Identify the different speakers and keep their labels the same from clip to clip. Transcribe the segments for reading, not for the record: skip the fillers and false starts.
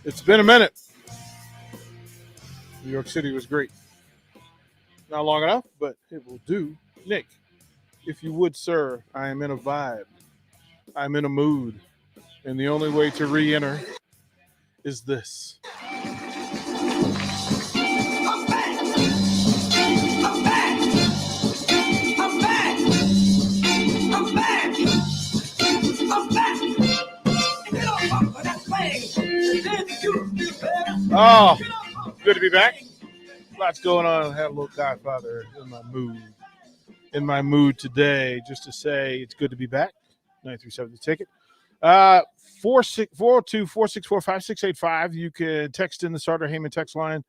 Speaker 1: It's been a minute. New York City was great. Not long enough, but it will do. Nick, if you would, sir, I am in a vibe. I'm in a mood. And the only way to re enter is this.
Speaker 2: I'm back. I'm back. I'm back. I'm back. I'm back. Get off of that plane. Then you feel better.
Speaker 1: Oh, good to be back. Lots going on. I had a little Godfather in my mood. In my mood today, just to say it's good to be back. 937 the ticket. 402-464-5685. You can text in the Sartor Heyman text line.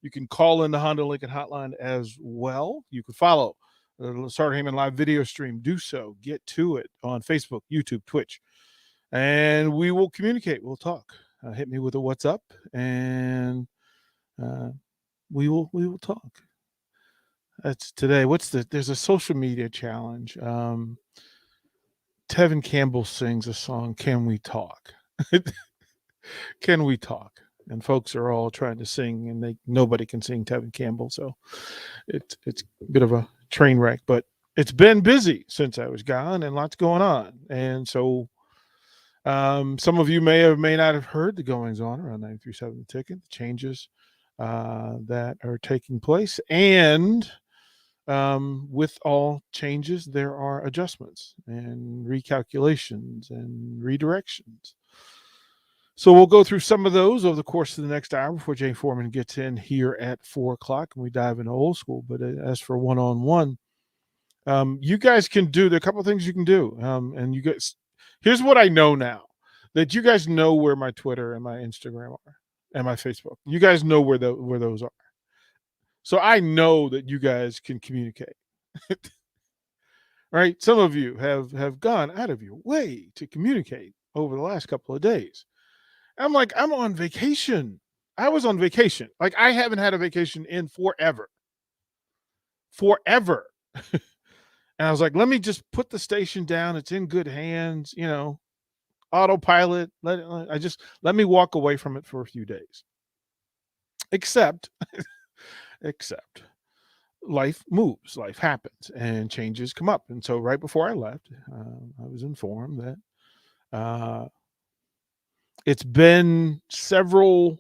Speaker 1: You can call in the Honda Lincoln hotline as well. You can follow the Sartor Heyman live video stream. Do so. Get to it on Facebook, YouTube, Twitch. And we will communicate. We'll talk. Hit me with a what's up, and we will talk. That's today. There's a social media challenge. Tevin Campbell sings a song, Can We Talk? Can we talk? And folks are all trying to sing, and nobody can sing Tevin Campbell, so it's a bit of a train wreck. But it's been busy since I was gone, and lots going on. And so some of you may or may not have heard the goings on around 937 the ticket, the changes that are taking place, and with all changes, there are adjustments and recalculations and redirections. So we'll go through some of those over the course of the next hour before Jay Foreman gets in here at 4 o'clock and we dive into old school. But as for one-on-one, you guys can do, there are a couple of things you can do. And you guys, here's what I know now, that you guys know where my Twitter and my Instagram are and my Facebook. You guys know where those are. So I know that you guys can communicate, right? Some of you have gone out of your way to communicate over the last couple of days. I'm like, I'm on vacation. I was on vacation. Like, I haven't had a vacation in forever. And I was like, let me just put the station down. It's in good hands, autopilot. Let me walk away from it for a few days. Except life moves, life happens, and changes come up. And so right before I left, I was informed that it's been several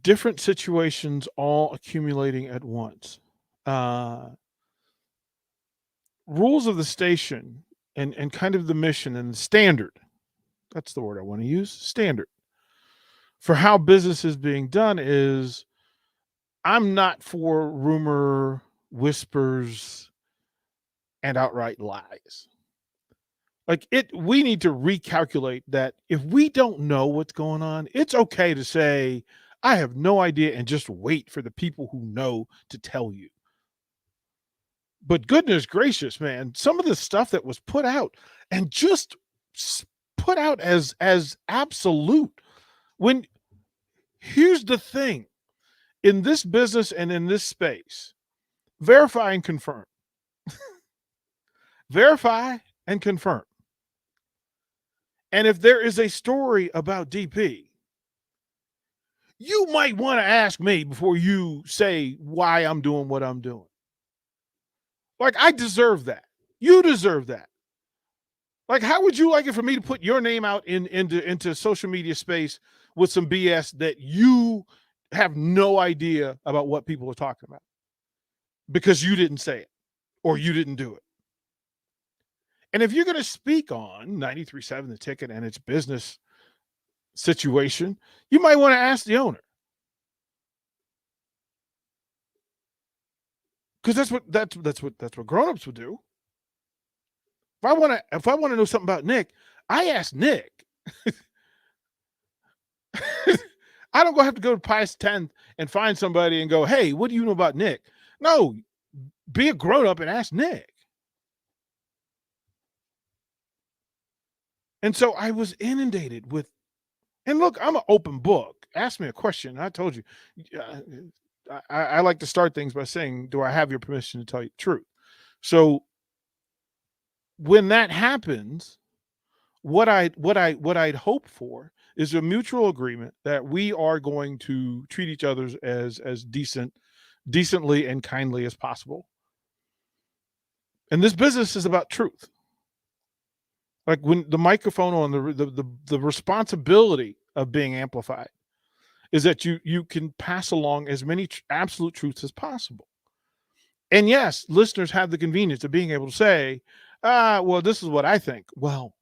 Speaker 1: different situations all accumulating at once. Rules of the station and kind of the mission and the standard, that's the word I want to use, standard, for how business is being done is, I'm not for rumor, whispers, and outright lies. We need to recalculate that if we don't know what's going on, it's okay to say, I have no idea, and just wait for the people who know to tell you. But goodness gracious, man, some of the stuff that was put out and just put out as absolute. Here's the thing. In this business and in this space, verify and confirm. Verify and confirm. And if there is a story about DP, you might want to ask me before you say why I'm doing what I'm doing. Like, I deserve that. You deserve that. Like, how would you like it for me to put your name out into social media space with some BS that you have no idea about what people are talking about because you didn't say it or you didn't do it? And if you're going to speak on 93.7 the ticket and its business situation, you might want to ask the owner, because that's what grown-ups would do. If I want to know something about Nick, I ask Nick. I don't have to go to Pius 10th and find somebody and go, hey, what do you know about Nick? No, be a grown-up and ask Nick. And so I was inundated with, and look, I'm an open book. Ask me a question. I told you, I like to start things by saying, do I have your permission to tell you the truth? So when that happens, what I'd hope for is a mutual agreement that we are going to treat each other as decently and kindly as possible. And this business is about truth. Like when the microphone on the responsibility of being amplified is that you can pass along as many absolute truths as possible. And yes, listeners have the convenience of being able to say, well, this is what I think. Well,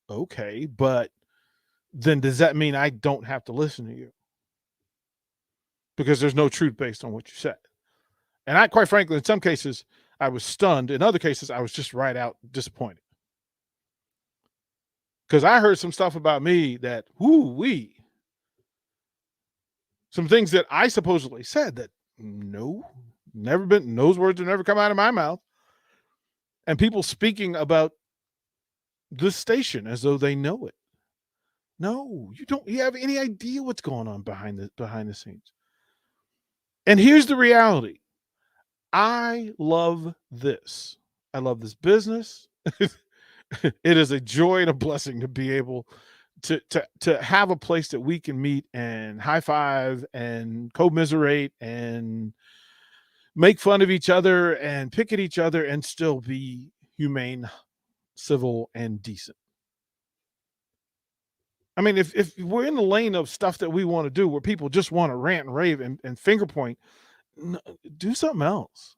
Speaker 1: okay, but then does that mean I don't have to listen to you? Because there's no truth based on what you said. And I, quite frankly, in some cases, I was stunned. In other cases, I was just right out disappointed. Because I heard some stuff about me that, whoo-wee, some things that I supposedly said that no, never been, those words have never come out of my mouth. And people speaking about this station as though they know it. No, you don't. You have any idea what's going on behind the scenes. And here's the reality. I love this. I love this business. It is a joy and a blessing to be able to have a place that we can meet and high five and commiserate and make fun of each other and pick at each other and still be humane, civil, and decent. I mean, if we're in the lane of stuff that we want to do where people just want to rant and rave and finger point, do something else.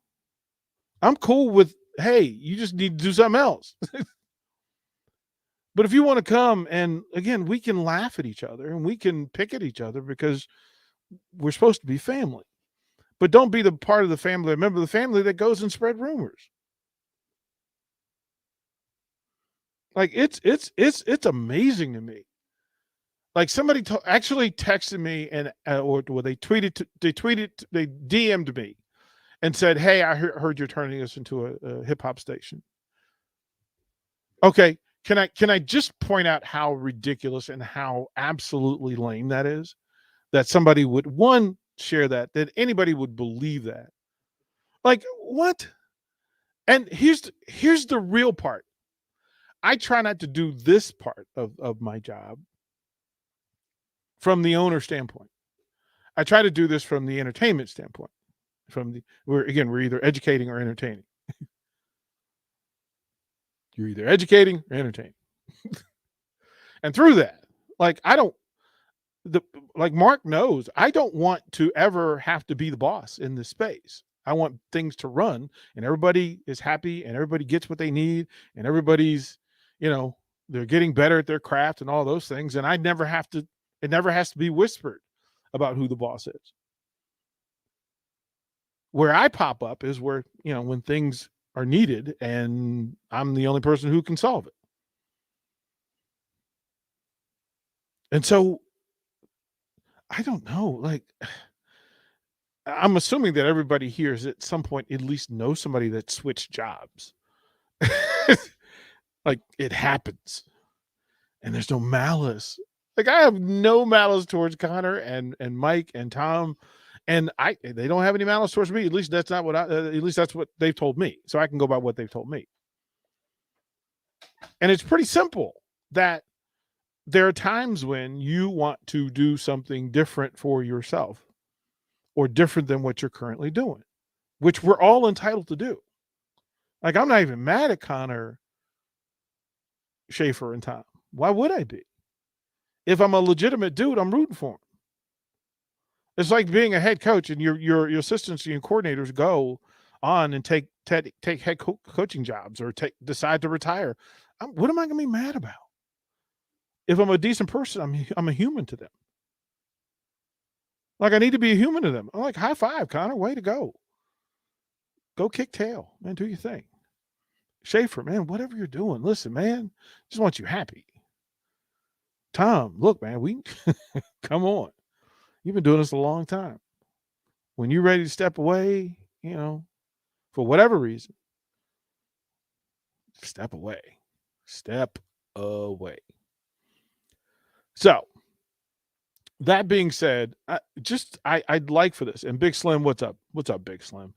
Speaker 1: I'm cool with, hey, you just need to do something else. But if you want to come and again, we can laugh at each other and we can pick at each other because we're supposed to be family. But don't be the part of the family, a member of the family that goes and spread rumors. Like it's amazing to me. Like somebody actually texted me and or they DM'd me and said, "Hey, I heard you're turning us into a hip hop station." Okay, can I just point out how ridiculous and how absolutely lame that is? That somebody would share that anybody would believe that. Like what? And here's the real part. I try not to do this part of my job from the owner standpoint. I try to do this from the entertainment standpoint. We're either educating or entertaining. You're either educating or entertaining. And through that, like like Mark knows, I don't want to ever have to be the boss in this space. I want things to run and everybody is happy and everybody gets what they need and everybody's, they're getting better at their craft and all those things. And it never has to be whispered about who the boss is. Where I pop up is where, when things are needed and I'm the only person who can solve it. And so I don't know, like I'm assuming that everybody here is at some point at least know somebody that switched jobs. Like it happens. And there's no malice. Like I have no malice towards Connor and Mike and Tom. And they don't have any malice towards me. At least that's not at least that's what they've told me. So I can go by what they've told me. And it's pretty simple that there are times when you want to do something different for yourself or different than what you're currently doing, which we're all entitled to do. Like I'm not even mad at Connor, Schaefer, and Tom. Why would I be? If I'm a legitimate dude, I'm rooting for him. It's like being a head coach and your assistants and your coordinators go on and take head coaching jobs or decide to retire. What am I going to be mad about? If I'm a decent person, I'm a human to them. Like I need to be a human to them. I'm like, high five, Connor, way to go. Go kick tail, man, do your thing. Schaefer, man, whatever you're doing, listen, man, just want you happy. Tom, look, man, we come on. You've been doing this a long time. When you're ready to step away, for whatever reason, step away. Step away. So, that being said, I'd like for this. And Big Slim, what's up? What's up, Big Slim?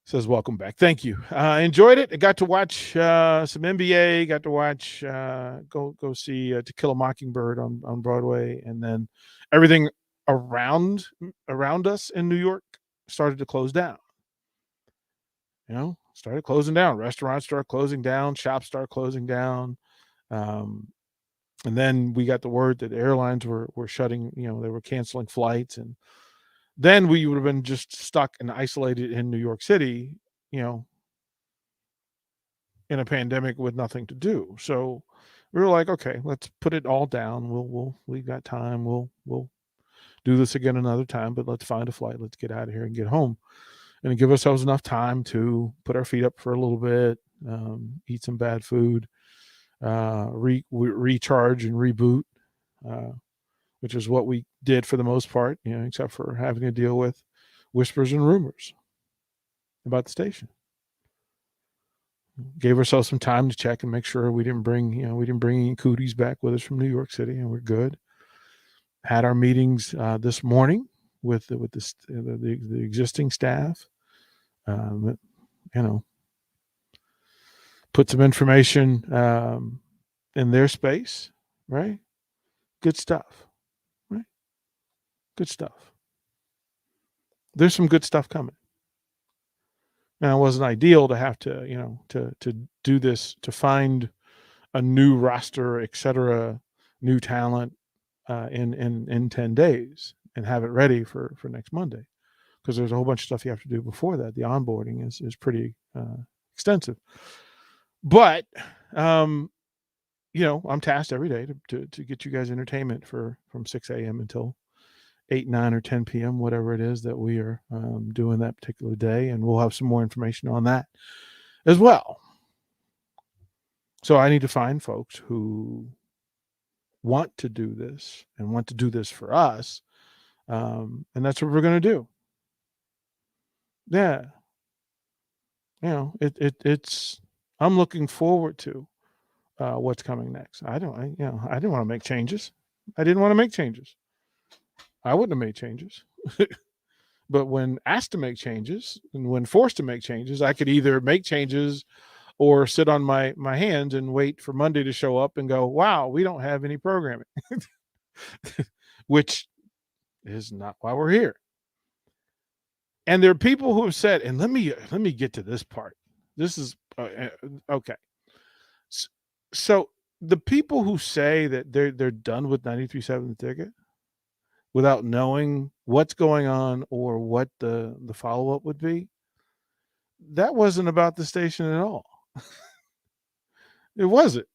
Speaker 1: says welcome back. Thank you. Enjoyed it. I got to watch some NBA. Got to watch go see To Kill a Mockingbird on Broadway, and then everything around us in New York started to close down. Started closing down. Restaurants start closing down. Shops start closing down. And then we got the word that airlines were shutting. They were canceling flights, and then we would have been just stuck and isolated in New York City, in a pandemic with nothing to do. So we were like, okay, let's put it all down. We got time. We'll do this again another time, but let's find a flight. Let's get out of here and get home, and give ourselves enough time to put our feet up for a little bit, eat some bad food, recharge and reboot, which is what we did for the most part, except for having to deal with whispers and rumors about the station. Gave ourselves some time to check and make sure we didn't bring any cooties back with us from New York City, and we're good. Had our meetings this morning with the existing staff. Put some information in their space, right? Good stuff, right? Good stuff. There's some good stuff coming. Now, it wasn't ideal to have to, to do this, to find a new roster, etc., new talent in 10 days and have it ready for next Monday, because there's a whole bunch of stuff you have to do before that. The onboarding is pretty extensive. But I'm tasked every day to get you guys entertainment from 6 a.m. until 8, 9, or 10 p.m., whatever it is that we are doing that particular day. And we'll have some more information on that as well. So I need to find folks who want to do this and want to do this for us. And that's what we're going to do. Yeah. It's, I'm looking forward to what's coming next. I didn't want to make changes. I didn't want to make changes. I wouldn't have made changes. But when asked to make changes and when forced to make changes, I could either make changes or sit on my hands and wait for Monday to show up and go, wow, we don't have any programming, which is not why we're here. And there are people who have said, and let me get to this part. This is okay. So the people who say that they're done with 93.7 The Ticket without knowing what's going on or what the follow-up would be, that wasn't about the station at all. It wasn't.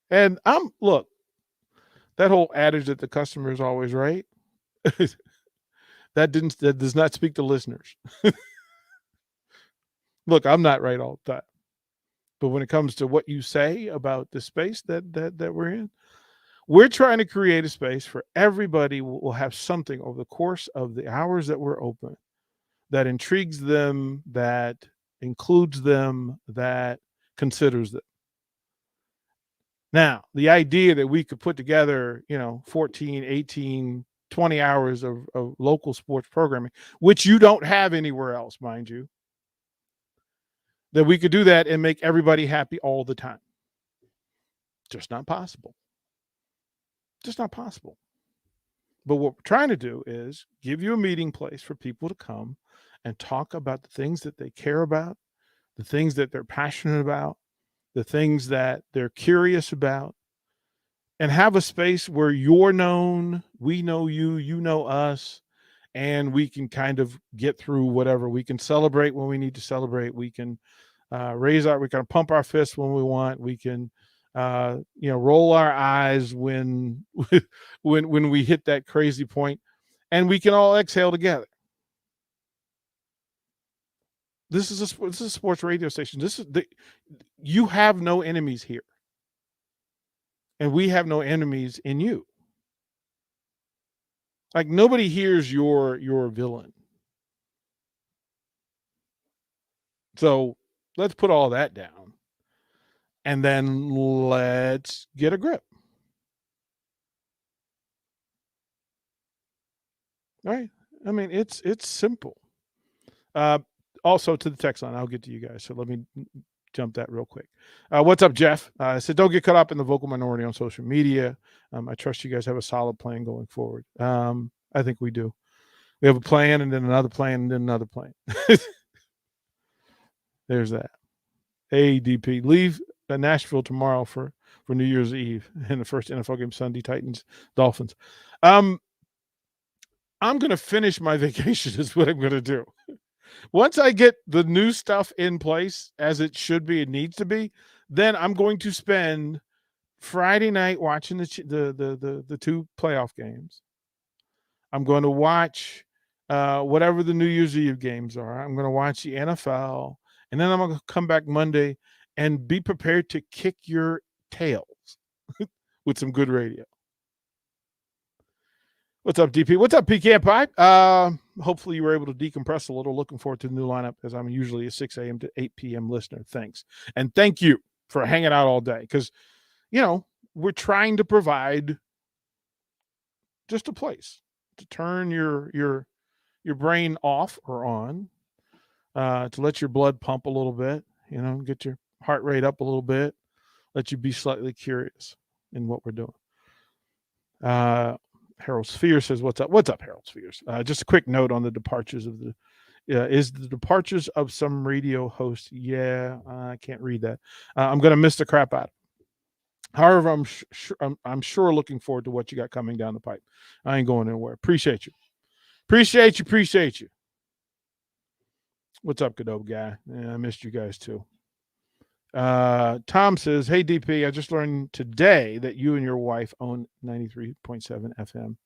Speaker 1: And look, that whole adage that the customer is always right, that does not speak to listeners. Look, I'm not right all the time. But when it comes to what you say about the space that we're in, we're trying to create a space for everybody will have something over the course of the hours that we're open that intrigues them, that includes them, that considers them. Now, the idea that we could put together, 14, 18, 20 hours of local sports programming, which you don't have anywhere else, mind you, that we could do that and make everybody happy all the time. Just not possible. Just not possible. But what we're trying to do is give you a meeting place for people to come and talk about the things that they care about, the things that they're passionate about, the things that they're curious about, and have a space where you're known, we know you, you know us, and we can kind of get through whatever. We can celebrate when we need to celebrate. We can we can pump our fists when we want. We can roll our eyes when when we hit that crazy point, and we can all exhale together. This is a sports radio station. You have no enemies here, and we have no enemies in you. Like, nobody hears your villain. So let's put all that down, and then let's get a grip. All right. I mean, it's simple. also to the text line. I'll get to you guys. So let me jump that real quick. What's up, Jeff? I said, don't get caught up in the vocal minority on social media. I trust you guys have a solid plan going forward. I think we do. We have a plan and then another plan and then another plan. There's that. Hey, DP, leave Nashville tomorrow for New Year's Eve and the first NFL game Sunday, Titans, Dolphins. I'm going to finish my vacation is what I'm going to do. Once I get the new stuff in place as it should be and needs to be, then I'm going to spend Friday night watching the two playoff games. I'm going to watch whatever the New Year's Eve games are. I'm going to watch the NFL, and then I'm going to come back Monday and be prepared to kick your tails with some good radio. What's up, DP? What's up, Pecan Pie? Hopefully you were able to decompress a little. Looking forward to the new lineup as I'm usually a 6 a.m. to 8 p.m. listener. Thanks. And thank you for hanging out all day because, we're trying to provide just a place to turn your brain off or on, to let your blood pump a little bit, get your heart rate up a little bit, let you be slightly curious in what we're doing. Harold Sphere says, what's up? What's up, Harold Spheres? Just a quick note on the departures of the departures of some radio hosts. Yeah, I can't read that. I'm going to miss the crap out. However, I'm sure looking forward to what you got coming down the pipe. I ain't going anywhere. Appreciate you. Appreciate you. What's up, Godot guy? Yeah, I missed you guys too. Tom says, hey, DP, I just learned today that you and your wife own 93.7 FM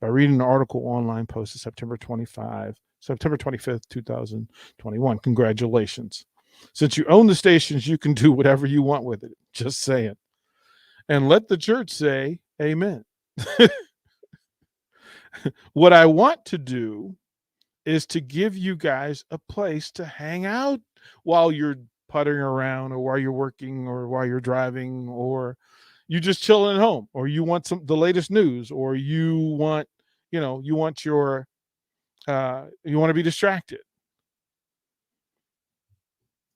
Speaker 1: by reading an article online posted September 25th, 2021. Congratulations. Since you own the stations, you can do whatever you want with it. Just saying. And let the church say amen. What I want to do is to give you guys a place to hang out while you're puttering around or while you're working or while you're driving or you just chilling at home or you want the latest news or you want you want your you want to be distracted.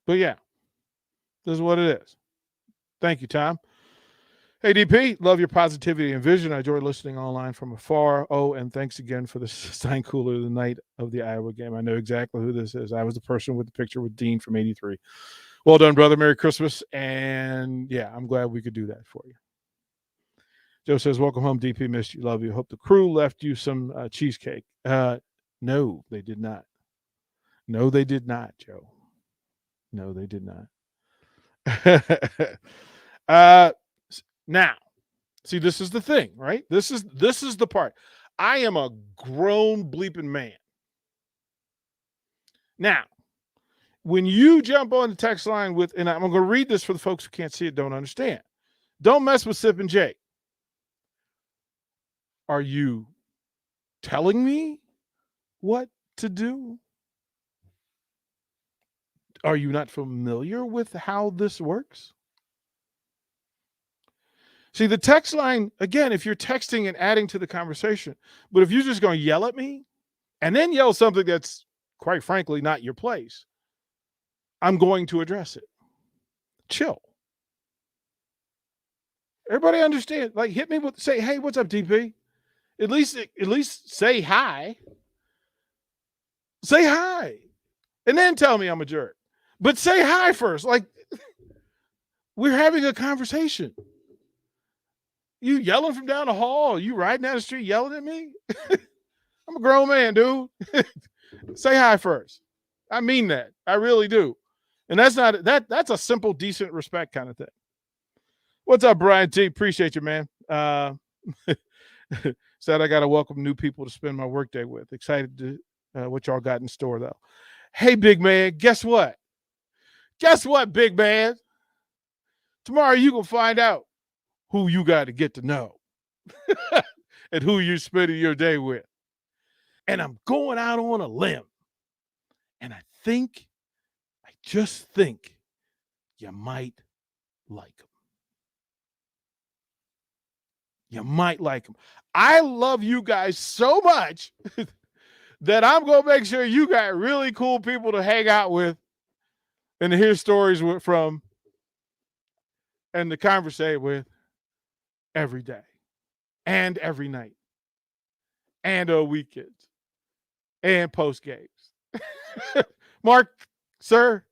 Speaker 1: But yeah, this is what it is. Thank you, Tom. Hey, DP, love your positivity and vision. I enjoy listening online from afar. Oh, and thanks again for the sign cooler the night of the Iowa game. I know exactly who this is. I was the person with the picture with Dean from 83. Well done, brother. Merry Christmas. And yeah, I'm glad we could do that for you. Joe says, welcome home, DP. Missed you. Love you. Hope the crew left you some cheesecake. No, they did not. No, they did not, Joe. No, they did not. Now, see, this is the thing, right? This is the part. I am a grown bleeping man. Now, when you jump on the text line with, and I'm going to read this for the folks who can't see it, don't understand. Don't mess with Sip and Jake. Are you telling me what to do? Are you not familiar with how this works? See, the text line, again, if you're texting and adding to the conversation, but if you're just going to yell at me and then yell something that's, quite frankly, not your place, I'm going to address it. Chill. Everybody understand? Like, hit me with, say, hey, what's up, DP? At least say hi. Say hi. And then tell me I'm a jerk. But say hi first. Like, we're having a conversation. You yelling from down the hall? You riding down the street yelling at me? I'm a grown man, dude. Say hi first. I mean that. I really do. And that's a simple, decent respect kind of thing. What's up, Brian T? Appreciate you, man. Said I got to welcome new people to spend my workday with. Excited to what y'all got in store, though. Hey, big man, guess what? Guess what, big man? Tomorrow you can find out who you got to get to know and who you're spending your day with. And I'm going out on a limb. And I just think you might like them. You might like them. I love you guys so much that I'm going to make sure you got really cool people to hang out with and to hear stories from and to conversate with every day and every night and on weekends and post games. Mark, sir,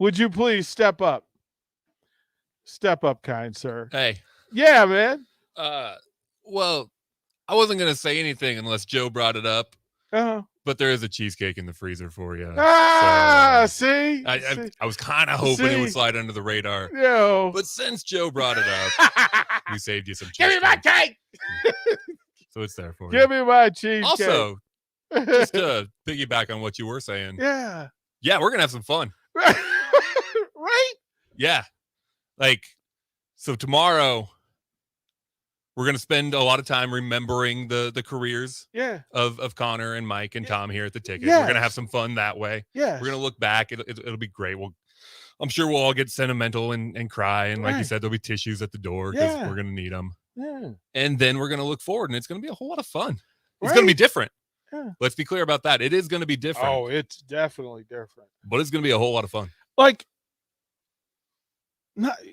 Speaker 1: would you please step up? Step up, kind sir.
Speaker 3: Hey.
Speaker 1: Yeah, man.
Speaker 3: Well, I wasn't going to say anything unless Joe brought it up, but there is a cheesecake in the freezer for you.
Speaker 1: See?
Speaker 3: I was kind of hoping it would slide under the radar.
Speaker 1: Yo.
Speaker 3: But since Joe brought it up, we saved you some cheesecake.
Speaker 1: Give me my cake!
Speaker 3: So it's there for
Speaker 1: Give
Speaker 3: you.
Speaker 1: me my cheesecake.
Speaker 3: Also, just to piggyback on what you were saying.
Speaker 1: Yeah,
Speaker 3: we're going to have some fun.
Speaker 1: Right?
Speaker 3: Yeah. Like, so tomorrow we're going to spend a lot of time remembering the careers of Connor and Mike and Tom here at the Ticket.
Speaker 1: Yes.
Speaker 3: We're going to have some fun that way.
Speaker 1: Yeah.
Speaker 3: We're going to look back. It'll be great. I'm sure we'll all get sentimental and cry. And like you said, there'll be tissues at the door because we're going to need them.
Speaker 1: Yeah.
Speaker 3: And then we're going to look forward, and it's going to be a whole lot of fun. It's going to be different.
Speaker 1: Yeah.
Speaker 3: Let's be clear about that. It is going to be different.
Speaker 1: Oh, it's definitely different.
Speaker 3: But it's going to be a whole lot of fun.
Speaker 1: Like,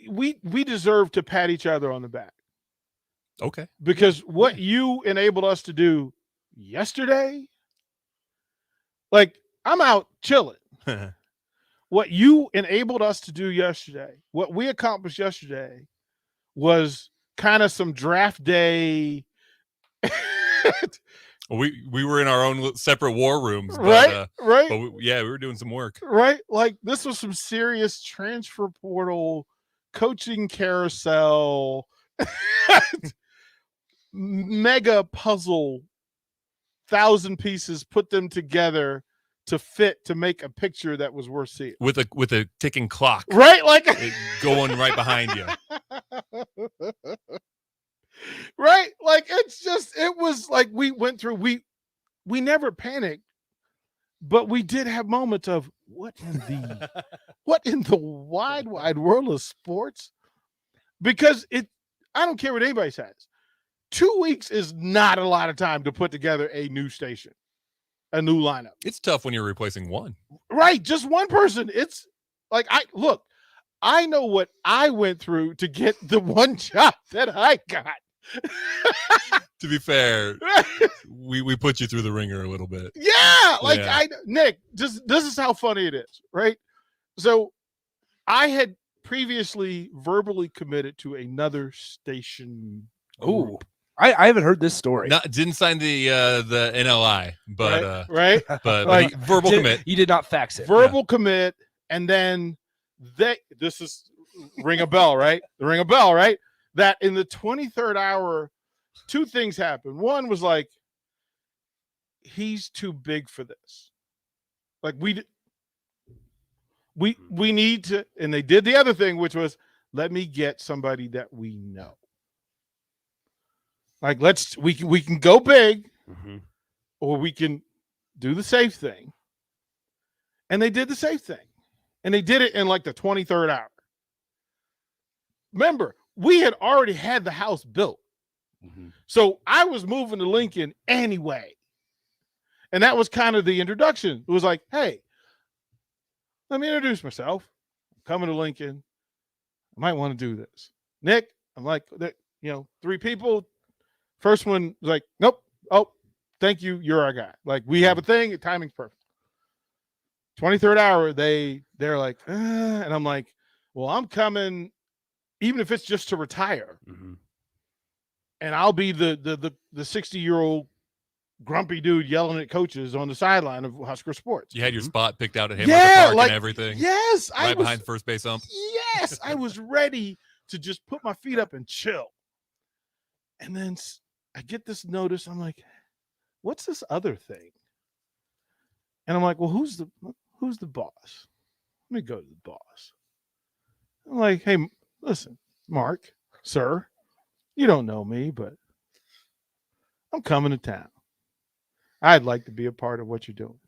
Speaker 1: we deserve to pat each other on the back.
Speaker 3: Okay.
Speaker 1: Because what you enabled us to do yesterday, like, I'm out chilling. What you enabled us to do yesterday, what we accomplished yesterday was kind of some draft day.
Speaker 3: We were in our own separate war rooms, but,
Speaker 1: right.
Speaker 3: But we were doing some work.
Speaker 1: Right. Like, this was some serious transfer portal, coaching carousel, mega puzzle, 1,000 pieces, put them together to fit to make a picture that was worth seeing.
Speaker 3: With a ticking clock.
Speaker 1: Right? Like
Speaker 3: going right behind you.
Speaker 1: Right? Like, it was like we went through, we never panicked, but we did have moments of what in the wide world of sports? Because I don't care what anybody says. 2 weeks is not a lot of time to put together a new station, a new lineup.
Speaker 3: It's tough when you're replacing one.
Speaker 1: Right. Just one person. It's like, I know what I went through to get the one job that I got.
Speaker 3: To be fair, we put you through the ringer a little bit.
Speaker 1: Yeah. Like, Nick, this is how funny it is. Right. So I had previously verbally committed to another station.
Speaker 4: Oh, I haven't heard this story.
Speaker 3: Didn't sign the NLI, but
Speaker 1: right.
Speaker 3: But
Speaker 1: like,
Speaker 3: verbal commit.
Speaker 4: You did not fax it.
Speaker 1: Verbal commit, and then this is ring a bell, right? The ring a bell, right? That in the 23rd hour, two things happened. One was like, he's too big for this. Like, we need to, and they did the other thing, which was, let me get somebody that we know. Like, we can go big, or we can do the safe thing. And they did the safe thing. And they did it in like the 23rd hour. Remember, we had already had the house built. So I was moving to Lincoln anyway. And that was kind of the introduction. It was like, hey, let me introduce myself. I'm coming to Lincoln. I might want to do this. Nick, I'm like, 3 people. First one was like, nope. Oh, thank you. You're our guy. Like, we have a thing. The timing's perfect. 23rd hour, they're like, and I'm like, well, I'm coming, even if it's just to retire. And I'll be the 60-year-old grumpy dude yelling at coaches on the sideline of Husker sports.
Speaker 3: You had your spot picked out at Hamilton Park and everything.
Speaker 1: Yes.
Speaker 3: Right behind first base ump.
Speaker 1: Yes. I was ready to just put my feet up and chill. And then I get this notice. I'm like, what's this other thing? And I'm like, well, who's the boss? Let me go to the boss. I'm like, hey, listen, Mark, sir, you don't know me, but I'm coming to town. I'd like to be a part of what you're doing.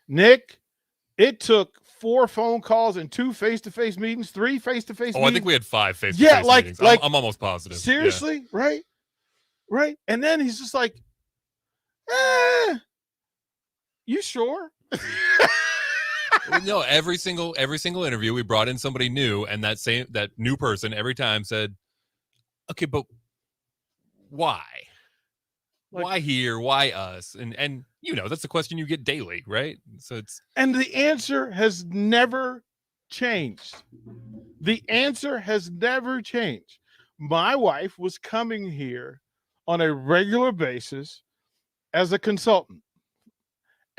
Speaker 1: Nick, it took 4 phone calls and 2 face-to-face meetings, 3 face-to-face meetings.
Speaker 3: I think we had 5 face-to-face meetings. I'm almost positive.
Speaker 1: Seriously, right? And then he's just like, You sure?
Speaker 3: No, every single interview we brought in somebody new, and that new person every time said, "Okay, but why? Why here? Why us?" And that's the question you get daily, right? So it's
Speaker 1: and the answer has never changed. The answer has never changed. My wife was coming here on a regular basis as a consultant.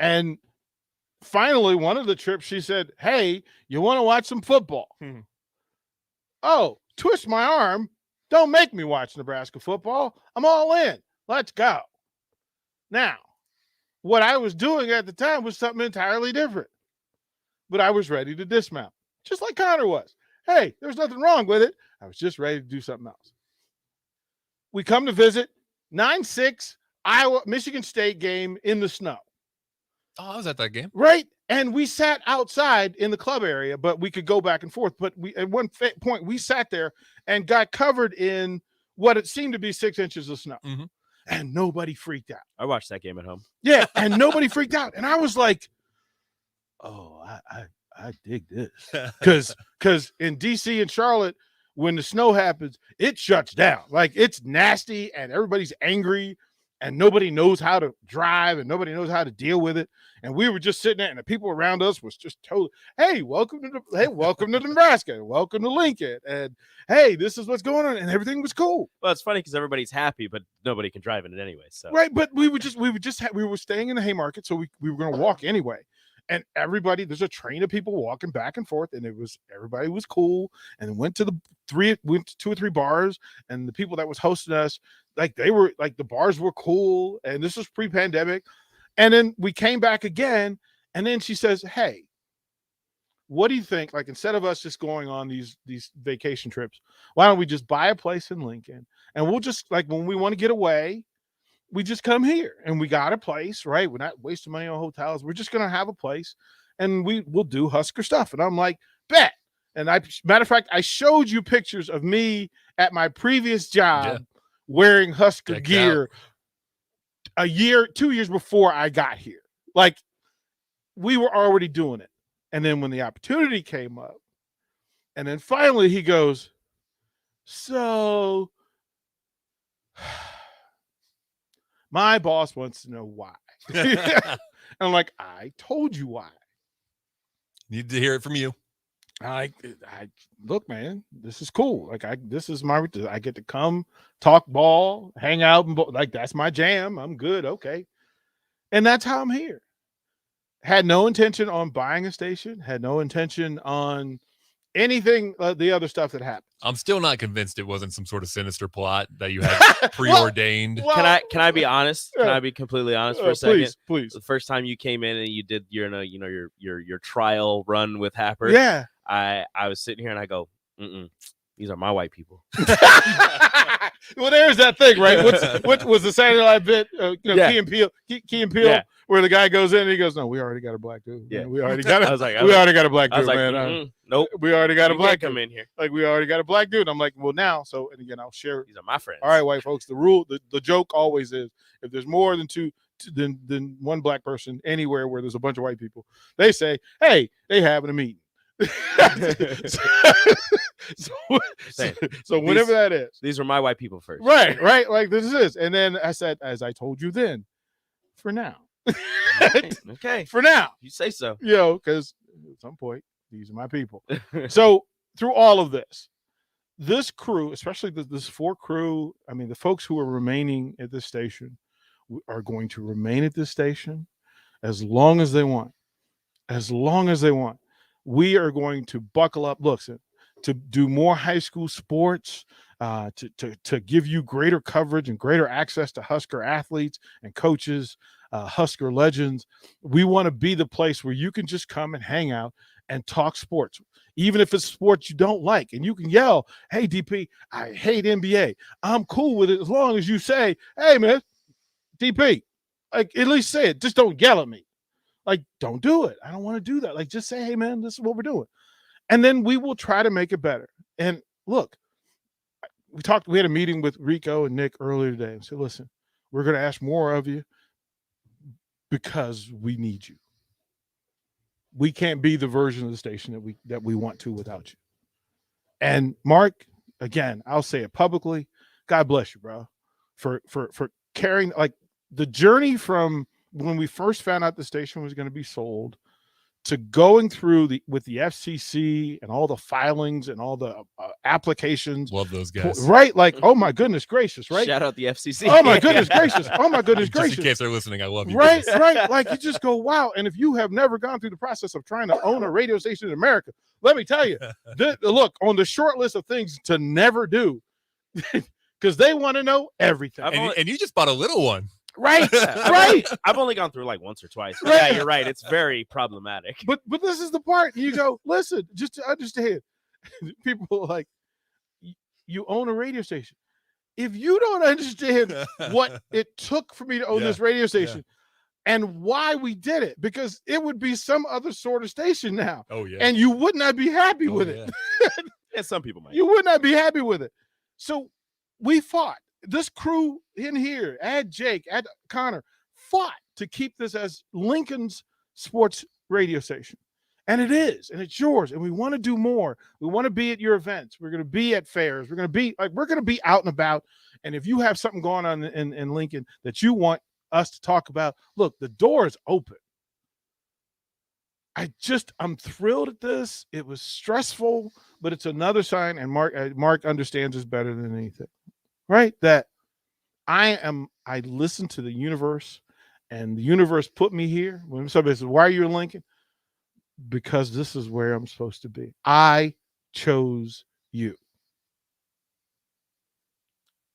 Speaker 1: And finally, one of the trips, she said, "Hey, you want to watch some football?" Oh, twist my arm. Don't make me watch Nebraska football. I'm all in. Let's go. Now, what I was doing at the time was something entirely different. But I was ready to dismount, just like Connor was. Hey, there's nothing wrong with it. I was just ready to do something else. We come to visit 9-6 Michigan State game in the snow.
Speaker 3: I was at that game.
Speaker 1: Right. And we sat outside in the club area, but we could go back and forth. But at one point, we sat there and got covered in what it seemed to be 6 inches of snow.
Speaker 3: Mm-hmm.
Speaker 1: And nobody freaked out.
Speaker 5: I watched that game at home.
Speaker 1: Yeah. And nobody freaked out. And I was like, oh, I dig this. Because in DC and Charlotte, when the snow happens, it shuts down. Like, it's nasty and everybody's angry and nobody knows how to drive and nobody knows how to deal with it. And we were just sitting there and the people around us was just totally, hey, welcome to Nebraska. Welcome to Lincoln. And hey, this is what's going on. And everything was cool.
Speaker 5: Well, it's funny because everybody's happy, but nobody can drive in it anyway. So
Speaker 1: right. But we were staying in the Haymarket. So we were going to walk anyway. And there's a train of people walking back and forth, and everybody was cool. And went to 2 or 3 bars, and the people that was hosting us, the bars were cool. And this was pre-pandemic. And then we came back again, and then she says, "Hey, what do you think? Like, instead of us just going on these vacation trips, why don't we just buy a place in Lincoln, and we'll just, like, when we want to get away, we just come here, and we got a place, right? We're not wasting money on hotels. We're just going to have a place, and we'll do Husker stuff." And I'm like, bet. And matter of fact, I showed you pictures of me at my previous job wearing Husker gear 2 years before I got here. Like, we were already doing it. And then when the opportunity came up, and then finally he goes, "So my boss wants to know why." And I'm like, "I told you why.
Speaker 3: Need to hear it from you."
Speaker 1: I look, man, this is cool. Like, I get to come talk ball, hang out, and like, that's my jam. I'm good. Okay. And that's how I'm here. Had no intention on buying a station, had no intention on anything, the other stuff that happened.
Speaker 3: I'm still not convinced it wasn't some sort of sinister plot that you had preordained.
Speaker 5: Can I be honest? Can I be completely honest for a second?
Speaker 1: Please.
Speaker 5: The first time you came in and you did your trial run with Happer.
Speaker 1: Yeah.
Speaker 5: I was sitting here and I go, these are my white people.
Speaker 1: Well, there's that thing, right? What was the Saturday Night bit? Key and Peele,
Speaker 5: Yeah.
Speaker 1: where the guy goes in and he goes, "No, we already got a black dude.
Speaker 5: Yeah,
Speaker 1: we already got
Speaker 5: I was like,
Speaker 1: we already got a black
Speaker 5: I was
Speaker 1: dude,
Speaker 5: like,
Speaker 1: man.
Speaker 5: nope,
Speaker 1: We already got a
Speaker 5: you
Speaker 1: black
Speaker 5: can't come
Speaker 1: dude.
Speaker 5: in here.
Speaker 1: Like, we already got a black dude." I'm like, well, now, so, and again, I'll share.
Speaker 5: These are my friends.
Speaker 1: All right, white folks. The rule, the joke always is, if there's more than than one black person anywhere where there's a bunch of white people, they say, "Hey, they having a meeting." so whatever that is,
Speaker 5: these were my white people first.
Speaker 1: right, like this is. And then I said, as I told you then, for now.
Speaker 5: Okay,
Speaker 1: for now,
Speaker 5: you say so.
Speaker 1: Because at some point, these are my people. So through all of this crew, especially this 4 crew, I mean, the folks who are remaining at this station are going to remain at this station as long as they want. We are going to buckle up, to do more high school sports, to give you greater coverage and greater access to Husker athletes and coaches, Husker legends. We want to be the place where you can just come and hang out and talk sports, even if it's sports you don't like. And you can yell, "Hey, DP, I hate NBA. I'm cool with it as long as you say, hey, man, DP," like, at least say it. Just don't yell at me. Like, don't do it. I don't want to do that. Like, just say, "Hey, man, this is what we're doing." And then we will try to make it better. And look, we had a meeting with Rico and Nick earlier today and said, "Listen, we're going to ask more of you. because we need you. We can't be the version of the station that we want to without you. And Mark, again, I'll say it publicly. God bless you, bro, for carrying like the journey from when we first found out the station was going to be sold to going through with the FCC and all the filings and all the applications.
Speaker 3: Love those guys.
Speaker 1: Right? Like, oh my goodness gracious, right?
Speaker 5: Shout out the FCC.
Speaker 1: Oh my goodness gracious. Oh my goodness
Speaker 3: Just
Speaker 1: gracious.
Speaker 3: in case they're listening, I love you.
Speaker 1: Right,
Speaker 3: guys.
Speaker 1: right. Like you just go, wow. And if you have never gone through the process of trying to own a radio station in America, let me tell you, look, on the short list of things to never do, because they want to know everything.
Speaker 3: And you just bought a little one.
Speaker 1: Right, right.
Speaker 5: I've only gone through like once or twice. But
Speaker 1: Right.
Speaker 5: yeah, you're right. It's very problematic.
Speaker 1: But this is the part you go, listen, just to understand. People are like, you own a radio station. If you don't understand what it took for me to own
Speaker 3: Yeah,
Speaker 1: this radio station and why we did it, because it would be some other sort of station now.
Speaker 3: Oh yeah.
Speaker 1: And you would not be happy
Speaker 3: Oh,
Speaker 1: with
Speaker 3: yeah.
Speaker 1: it.
Speaker 5: And some people might.
Speaker 1: You would not be happy with it. So we fought. This crew in here, add Jake, add Connor, fought to keep this as Lincoln's sports radio station. And it is, and it's yours. And we want to do more. We want to be at your events. We're going to be at fairs. We're going to be out and about. And if you have something going on in Lincoln that you want us to talk about, look, the door is open. I'm thrilled at this. It was stressful, but it's another sign. And Mark understands this better than anything, right? That I listen to the universe, and the universe put me here. When somebody says, why are you in Lincoln? Because this is where I'm supposed to be. I chose you.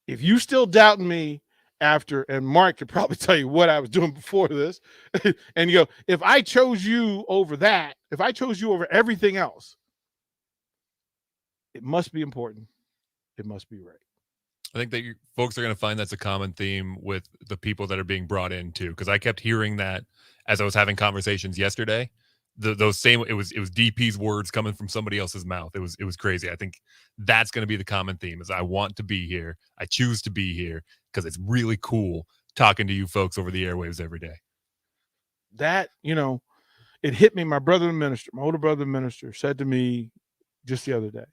Speaker 1: If you still doubt me after, and Mark could probably tell you what I was doing before this, and you go, if I chose you over that, if I chose you over everything else, it must be important. It must be right.
Speaker 3: I think that you folks are going to find that's a common theme with the people that are being brought in too, because I kept hearing that as I was having conversations yesterday. Those same, it was DP's words coming from somebody else's mouth. It was crazy. I think that's going to be the common theme: is I want to be here, I choose to be here because it's really cool talking to you folks over the airwaves every day.
Speaker 1: That, it hit me. My brother, the minister, my older brother, the minister, said to me just the other day,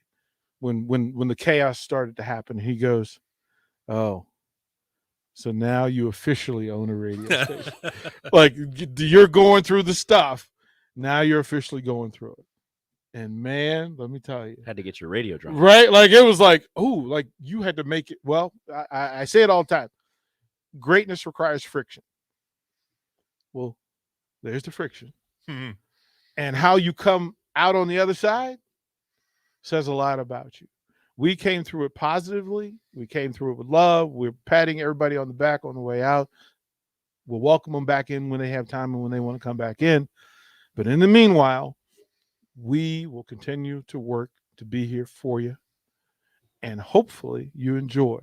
Speaker 1: when the chaos started to happen, he goes, "Oh, so now you officially own a radio station. Like you're going through the stuff. Now you're officially going through it." And man, let me tell you,
Speaker 5: Had to get your radio drum.
Speaker 1: right? Like it was like, oh, like you had to make it. Well, I say it all the time. Greatness requires friction. Well, there's the friction.
Speaker 3: Mhm.
Speaker 1: And how you come out on the other side says a lot about you. We came through it positively. We came through it with love. We're patting everybody on the back on the way out. We'll welcome them back in when they have time and when they want to come back in. But in the meanwhile, we will continue to work to be here for you. And hopefully you enjoy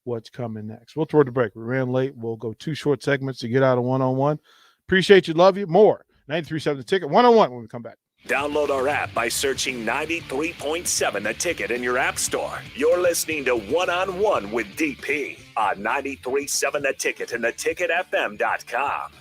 Speaker 1: what's coming next. We'll throw the break. We ran late. We'll go 2 short segments to get out of one-on-one. Appreciate you. Love you. More. 93.7 The Ticket. One-on-one when we come back.
Speaker 6: Download our app by searching 93.7 The Ticket in your app store. You're listening to One-on-One with DP on 93.7 The Ticket and theticketfm.com.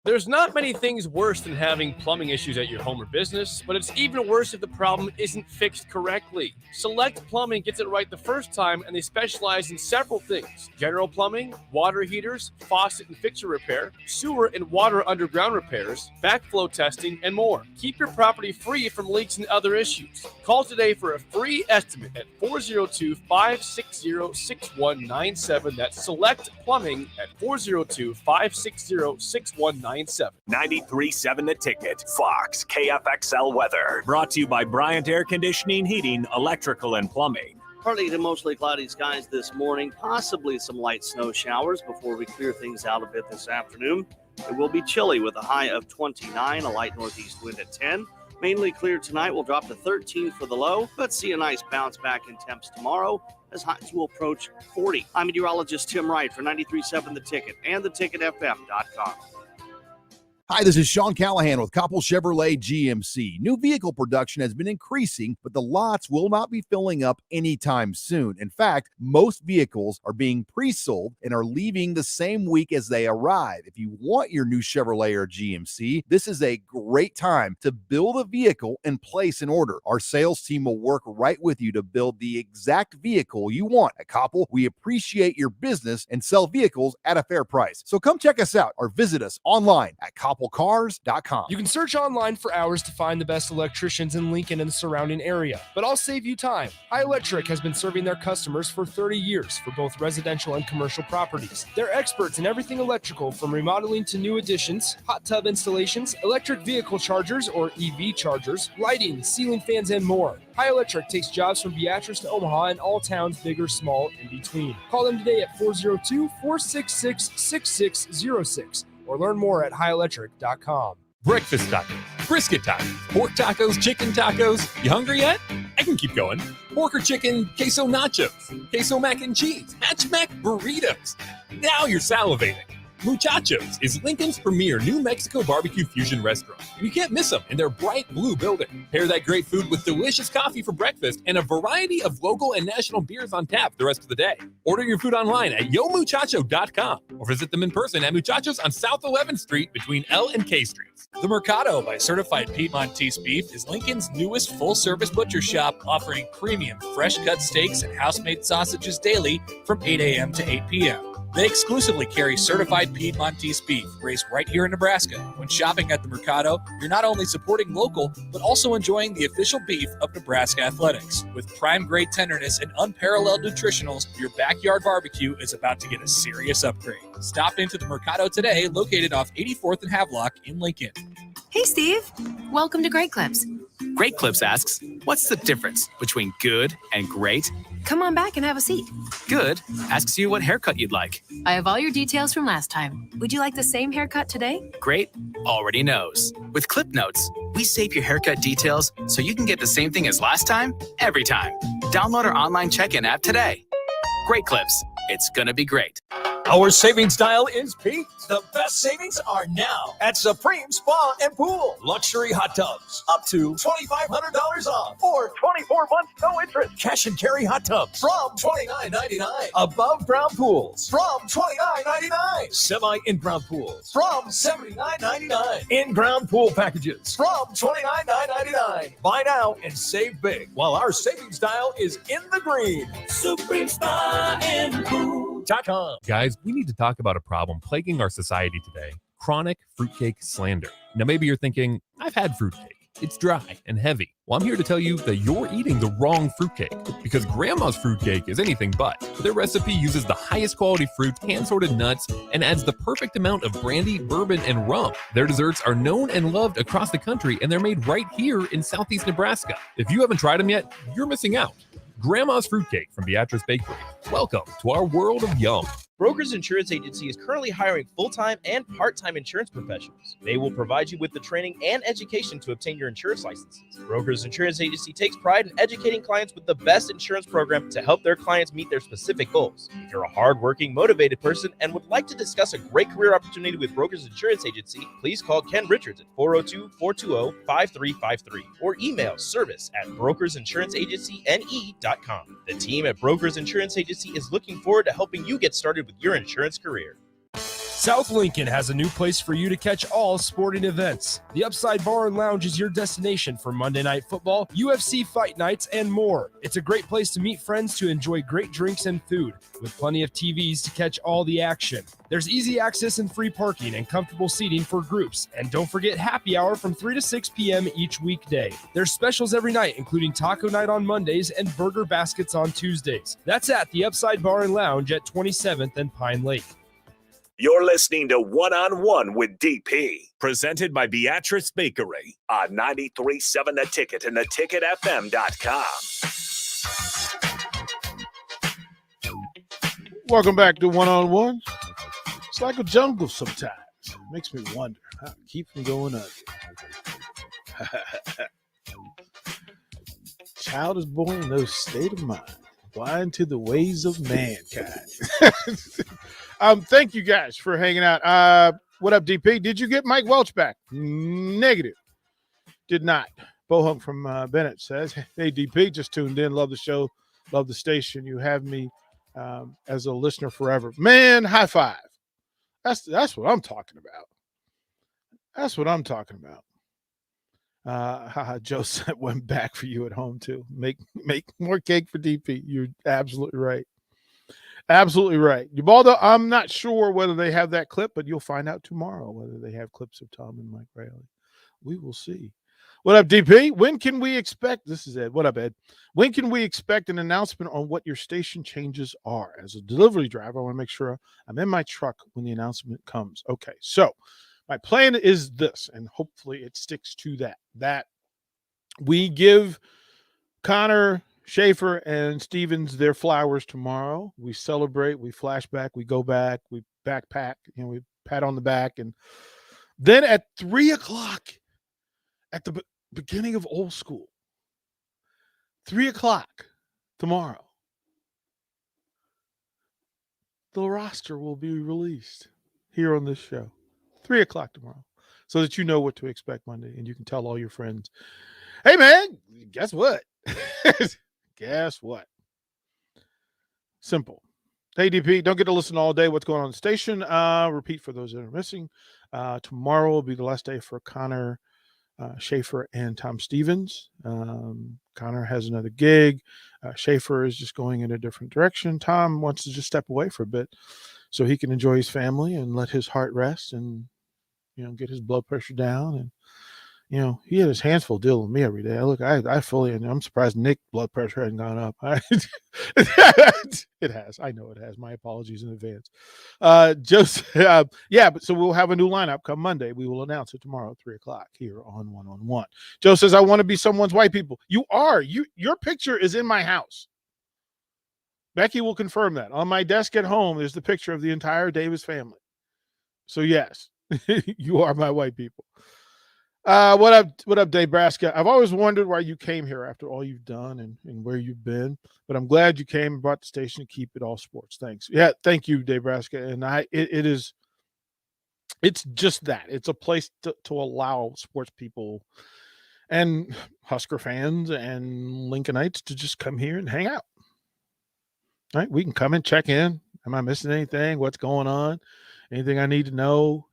Speaker 7: There's not many things worse than having plumbing issues at your home or business, but it's even worse if the problem isn't fixed correctly. Select Plumbing gets it right the first time, and they specialize in several things: general plumbing, water heaters, faucet and fixture repair, sewer and water underground repairs, backflow testing, and more. Keep your property free from leaks and other issues. Call today for a free estimate at 402-560-6197. That's Select Plumbing at 402-560-6197.
Speaker 6: 93.7 The Ticket, Fox, KFXL weather. Brought to you by Bryant Air Conditioning, Heating, Electrical, and Plumbing.
Speaker 8: Partly to mostly cloudy skies this morning, possibly some light snow showers before we clear things out a bit this afternoon. It will be chilly with a high of 29, a light northeast wind at 10. Mainly clear tonight, will drop to 13 for the low, but see a nice bounce back in temps tomorrow as highs will approach 40. I'm meteorologist Tim Wright for 93.7 The Ticket and theticketfm.com.
Speaker 9: Hi, this is Sean Callahan with Koppel Chevrolet GMC. New vehicle production has been increasing, but the lots will not be filling up anytime soon. In fact, most vehicles are being pre-sold and are leaving the same week as they arrive. If you want your new Chevrolet or GMC, this is a great time to build a vehicle and place an order. Our sales team will work right with you to build the exact vehicle you want. At Koppel, we appreciate your business and sell vehicles at a fair price. So come check us out or visit us online at koppelcars.com.
Speaker 4: You can search online for hours to find the best electricians in Lincoln and the surrounding area, but I'll save you time. High Electric has been serving their customers for 30 years for both residential and commercial properties. They're experts in everything electrical, from remodeling to new additions, hot tub installations, electric vehicle chargers or EV chargers, lighting, ceiling fans, and more. High Electric takes jobs from Beatrice to Omaha and all towns, big or small, in between. Call them today at 402-466-6606 or learn more at highelectric.com.
Speaker 3: Breakfast tacos, brisket tacos, pork tacos, chicken tacos. You hungry yet? I can keep going. Pork or chicken, queso nachos, queso mac and cheese, hatch mac burritos. Now you're salivating. Muchachos is Lincoln's premier New Mexico barbecue fusion restaurant. You can't miss them in their bright blue building. Pair that great food with delicious coffee for breakfast and a variety of local and national beers on tap the rest of the day. Order your food online at yomuchacho.com or visit them in person at Muchachos on South 11th Street between L and K Streets.
Speaker 10: The Mercado by Certified Piedmontese Beef is Lincoln's newest full-service butcher shop, offering premium fresh-cut steaks and house-made sausages daily from 8 a.m. to 8 p.m. They exclusively carry certified Piedmontese beef raised right here in Nebraska. When shopping at the Mercado, you're not only supporting local, but also enjoying the official beef of Nebraska Athletics. With prime-grade tenderness and unparalleled nutritionals, your backyard barbecue is about to get a serious upgrade. Stop into the Mercado today, located off 84th and Havelock in Lincoln.
Speaker 11: Hey, Steve. Welcome to Great Clips.
Speaker 12: Great Clips asks, what's the difference between good and great?
Speaker 11: Come on back and have a seat.
Speaker 12: Good asks you what haircut you'd like.
Speaker 11: I have all your details from last time. Would you like the same haircut today?
Speaker 12: Great already knows. With Clip Notes, we save your haircut details so you can get the same thing as last time, every time. Download our online check-in app today. Great Clips. It's gonna be great.
Speaker 13: Our savings dial is peaked. The best savings are now at Supreme Spa and Pool. Luxury hot tubs up to $2,500 off or 24 months no interest. Cash and carry hot tubs from $29.99. Above ground pools from $29.99. Semi in-ground pools from $79.99. In-ground pool packages from $29.99. Buy now and save big while our savings dial is in the green. Supreme Spa and Pool.com.
Speaker 3: Guys, we need to talk about a problem plaguing our society today: chronic fruitcake slander. Now, maybe you're thinking, I've had fruitcake. It's dry and heavy. Well, I'm here to tell you that you're eating the wrong fruitcake, because Grandma's fruitcake is anything but. Their recipe uses the highest quality fruits, hand-sorted nuts, and adds the perfect amount of brandy, bourbon, and rum. Their desserts are known and loved across the country, and they're made right here in Southeast Nebraska. If you haven't tried them yet, you're missing out. Grandma's Fruitcake from Beatrice Bakery. Welcome to our world of yum.
Speaker 14: Brokers Insurance Agency is currently hiring full-time and part-time insurance professionals. They will provide you with the training and education to obtain your insurance licenses. Brokers Insurance Agency takes pride in educating clients with the best insurance program to help their clients meet their specific goals. If you're a hard-working, motivated person and would like to discuss a great career opportunity with Brokers Insurance Agency, please call Ken Richards at 402-420-5353 or email service@brokersinsuranceagencyne.com. The team at Brokers Insurance Agency is looking forward to helping you get started with your insurance career.
Speaker 4: South Lincoln has a new place for you to catch all sporting events. The Upside Bar and Lounge is your destination for Monday Night Football, UFC fight nights, and more. It's a great place to meet friends, to enjoy great drinks and food, with plenty of TVs to catch all the action. There's easy access and free parking and comfortable seating for groups. And don't forget happy hour from 3 to 6 p.m. each weekday. There's specials every night, including taco night on Mondays and burger baskets on Tuesdays. That's at the Upside Bar and Lounge at 27th and Pine Lake.
Speaker 6: You're listening to One on One with DP, presented by Beatrice Bakery on 93.7 The Ticket and theticketfm.com.
Speaker 1: Welcome back to One on One. It's like a jungle sometimes. It makes me wonder how to keep from going under. Child is born in no state of mind, blind to the ways of mankind. Thank you guys for hanging out. What up, DP? Did you get Mike Welch back? Negative. Did not. Bohunk from Bennett says, hey, DP, just tuned in. Love the show. Love the station. You have me as a listener forever. Man, high five. That's what I'm talking about. That's what I'm talking about. Joe said went back for you at home too. Make more cake for DP. You're absolutely right. Absolutely right. Ubaldo, I'm not sure whether they have that clip, but you'll find out tomorrow whether they have clips of Tom and Mike Riley. We will see. What up, DP? When can we expect? This is Ed. What up, Ed? When can we expect an announcement on what your station changes are? As a delivery driver, I want to make sure I'm in my truck when the announcement comes. Okay, so my plan is this, and hopefully it sticks to that we give Connor, Schaefer, and Stevens their flowers tomorrow. We celebrate, we flashback, we go back, we backpack, we pat on the back. And then at 3 o'clock, at the beginning of old school, 3 o'clock tomorrow, the roster will be released here on this show. 3 o'clock tomorrow, so that you know what to expect Monday, and you can tell all your friends, hey, man, guess what? Guess what? Simple. Hey, DP, don't get to listen all day what's going on the station. Repeat for those that are missing. Tomorrow will be the last day for Connor, Schaefer, and Tom Stevens. Connor has another gig. Schaefer is just going in a different direction. Tom wants to just step away for a bit so he can enjoy his family and let his heart rest and, get his blood pressure down. And, he had his hands full dealing with me every day. Look, I fully, and I'm surprised Nick's blood pressure hasn't gone up. It has. I know it has. My apologies in advance. But so we'll have a new lineup come Monday. We will announce it tomorrow at 3 o'clock here on 1-on-1. Joe says, I want to be someone's white people. You are. Your picture is in my house. Becky will confirm that. On my desk at home is the picture of the entire Davis family. So yes, you are my white people. What up, Dave Braska? I've always wondered why you came here after all you've done and where you've been, but I'm glad you came and brought the station to keep it all sports. Thanks. Yeah, thank you, Dave Braska. And it's just that. It's a place to allow sports people and Husker fans and Lincolnites to just come here and hang out. All right, we can come and check in. Am I missing anything? What's going on? Anything I need to know?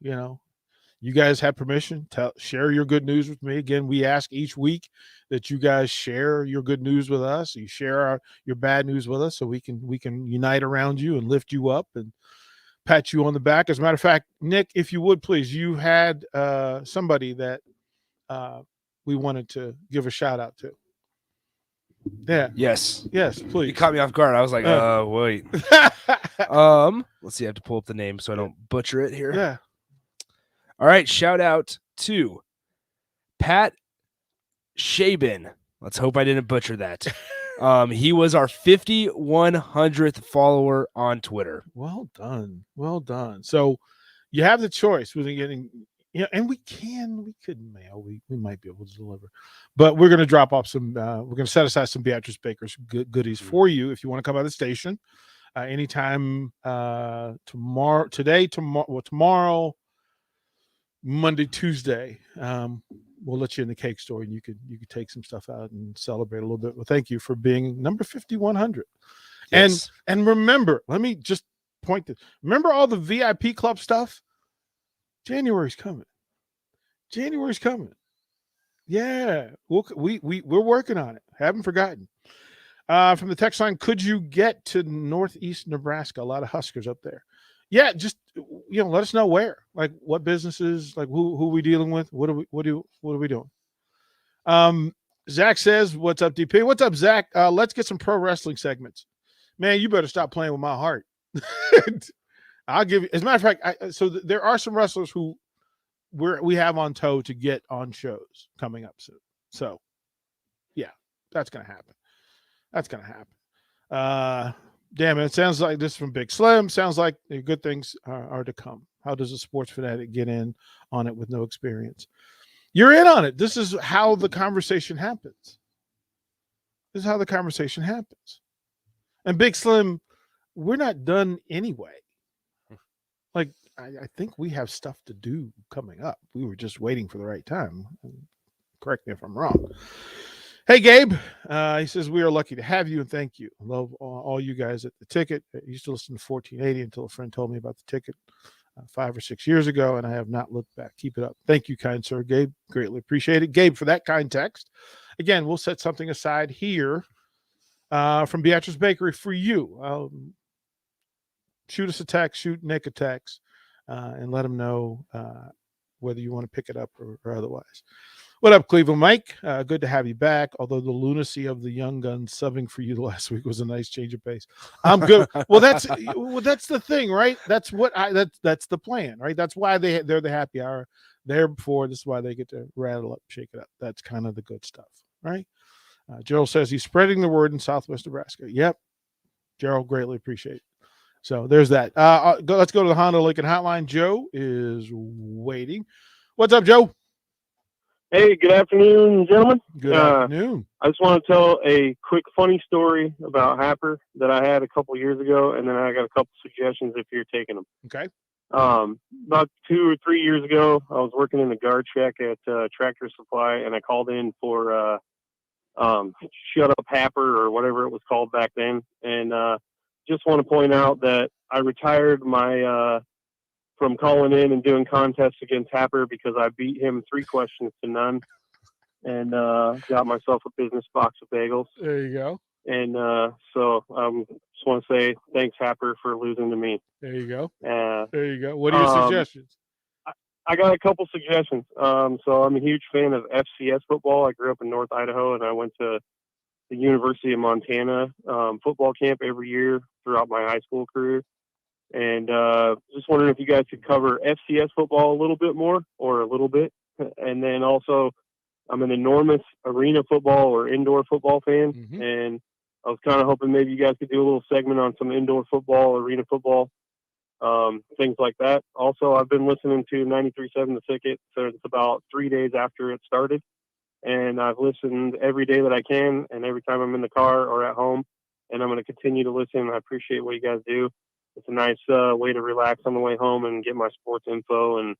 Speaker 1: You guys have permission to share your good news with me. Again, we ask each week that you guys share your good news with us. You share your bad news with us so we can unite around you and lift you up and pat you on the back. As a matter of fact, Nick, if you would please, you had somebody that we wanted to give a shout out to. Yeah.
Speaker 4: Yes,
Speaker 1: please.
Speaker 4: You caught me off guard. I was like, wait. Let's see. I have to pull up the name so I don't butcher it here.
Speaker 1: Yeah.
Speaker 4: All right, shout out to Pat Shabin. Let's hope I didn't butcher that. He was our 5,100th follower on Twitter.
Speaker 1: Well done. Well done. So you have the choice with getting, and we could mail. We might be able to deliver, but we're going to drop off some, we're going to set aside some Beatrice Baker's goodies for you if you want to come by the station anytime tomorrow, Monday, Tuesday, we'll let you in the cake store and you could take some stuff out and celebrate a little bit. Well, thank you for being number 5,100. Yes. And remember, let me just point this. Remember all the VIP club stuff? January's coming. Yeah, we're working on it. Haven't forgotten. From the text line, could you get to Northeast Nebraska? A lot of Huskers up there. Yeah, just let us know where, like what businesses, like who we dealing with, what are we doing? Zach says, "What's up, DP? What's up, Zach? Let's get some pro wrestling segments, man. You better stop playing with my heart. I'll give you. As a matter of fact, there are some wrestlers who we have on tow to get on shows coming up soon. So, yeah, that's gonna happen. Damn it, sounds like this is from Big Slim. Sounds like good things are to come. How does a sports fanatic get in on it with no experience? You're in on it. This is how the conversation happens. And Big Slim, we're not done anyway. Like, I think we have stuff to do coming up. We were just waiting for the right time. Correct me if I'm wrong. Hey, Gabe. He says, we are lucky to have you and thank you. Love all you guys at the Ticket. I used to listen to 1480 until a friend told me about the Ticket 5 or 6 years ago, and I have not looked back. Keep it up. Thank you, kind sir. Gabe, greatly appreciate it. Gabe, for that kind text. Again, we'll set something aside here from Beatrice Bakery for you. Shoot us a text, shoot Nick a text, and let him know whether you want to pick it up or otherwise. What up, Cleveland Mike? Good to have you back. Although the lunacy of the young guns subbing for you last week was a nice change of pace. I'm good. Well, that's the thing, right? That's that's the plan, right? That's why they're the happy hour. There before, this is why they get to rattle up, shake it up. That's kind of the good stuff, right? Gerald says he's spreading the word in Southwest Nebraska. Yep, Gerald, greatly appreciate it. So there's that. Let's go to the Honda Lincoln Hotline. Joe is waiting. What's up, Joe?
Speaker 15: Hey, good afternoon, gentlemen.
Speaker 1: Good afternoon.
Speaker 15: I just want to tell a quick funny story about Happer that I had a couple years ago, and then I got a couple suggestions if you're taking them.
Speaker 1: Okay.
Speaker 15: About 2 or 3 years ago, I was working in the guard shack at Tractor Supply, and I called in for Shut Up Happer or whatever it was called back then. And just want to point out that I retired my from calling in and doing contests against Happer because I beat him 3 questions to none, and got myself a business box of bagels.
Speaker 1: There you go.
Speaker 15: And so just want to say thanks, Happer, for losing to me.
Speaker 1: There you go. There you go. What are your suggestions?
Speaker 15: I got a couple suggestions. So I'm a huge fan of FCS football. I grew up in North Idaho, and I went to the University of Montana football camp every year throughout my high school career. And just wondering if you guys could cover FCS football a little bit more or a little bit. And then also, I'm an enormous arena football or indoor football fan.
Speaker 1: Mm-hmm.
Speaker 15: And I was kind of hoping maybe you guys could do a little segment on some indoor football, arena football, things like that. Also, I've been listening to 93.7 The Ticket since about 3 days after it started. And I've listened every day that I can, and every time I'm in the car or at home. And I'm going to continue to listen. I appreciate what you guys do. It's a nice way to relax on the way home and get my sports info and